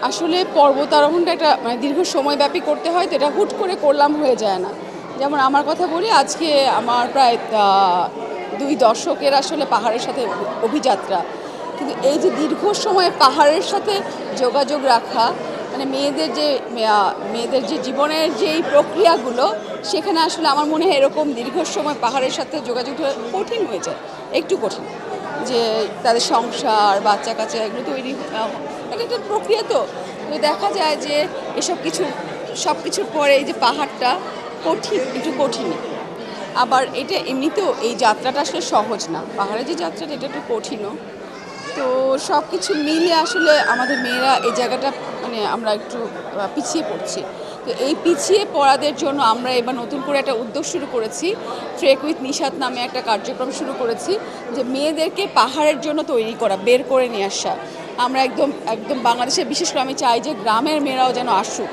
আসলে পর্বতারোহণটা একটা মানে দীর্ঘ সময়ব্যাপী করতে হয়, তো এটা হুট করে করলাম হয়ে যায় না। যেমন আমার কথা বলি, আজকে আমার প্রায় ২ দশকের আসলে পাহাড়ের সাথে অভিযাত্রা। কিন্তু এই যে দীর্ঘ সময় পাহাড়ের সাথে যোগাযোগ রাখা, মানে মেয়েদের যে জীবনের যেই প্রক্রিয়াগুলো, সেখানে আসলে আমার মনে হয় এরকম দীর্ঘ সময় পাহাড়ের সাথে যোগাযোগ কঠিন হয়ে যায়, একটু কঠিন। যে তাদের সংসার, বাচ্চা-কাচ্চা এগুলো তৈরি এটা একটা প্রক্রিয়া তো। তো দেখা যায় যে সব কিছুর পরে এই যে পাহাড়টা কঠিন, একটু কঠিনই। আবার এটা এমনিতেও এই যাত্রাটা আসলে সহজ না। পাহাড়ে যে যাত্রাটা এটা একটু কঠিনও। তো সব কিছু মিলিয়ে আসলে আমাদের মেয়েরা এই জায়গাটা মানে আমরা একটু পিছিয়ে পড়ছি। তো এই পিছিয়ে পড়াদের জন্য আমরা এবার নতুন করে একটা উদ্যোগ শুরু করেছি। ট্রেক উইথ নিশাত নামে একটা কার্যক্রম শুরু করেছি, যে মেয়েদেরকে পাহাড়ের জন্য তৈরি করা, বের করে নিয়ে আসা। আমরা একদম একদম বাংলাদেশে বিশেষ করে আমি চাই যে গ্রামের মেয়েরাও যেন আসুক।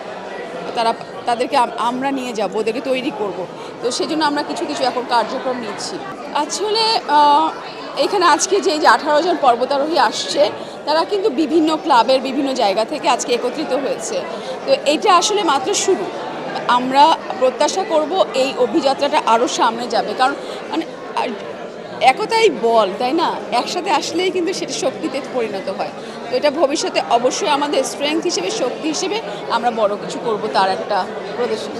তারা তাদেরকে আমরা নিয়ে যাব, ওদেরকে তৈরি করব। তো সেজন্য আমরা কিছু কিছু এখন কার্যক্রম নিচ্ছি। আসলে এখানে আজকে যে 18 জন পর্বতারোহী আসছে, তারা কিন্তু বিভিন্ন ক্লাবের বিভিন্ন জায়গা থেকে আজকে একত্রিত হয়েছে। তো এটা আসলে মাত্র শুরু। আমরা প্রত্যাশা করব এই অভিযাত্রাটা আরও সামনে যাবে, কারণ মানে একতাই বল, তাই না? একসাথে আসলেই কিন্তু সেটা শক্তিতে পরিণত হয়। তো এটা ভবিষ্যতে অবশ্যই আমাদের স্ট্রেংথ হিসেবে, শক্তি হিসেবে আমরা বড় কিছু করব, তার একটা প্রদর্শনী।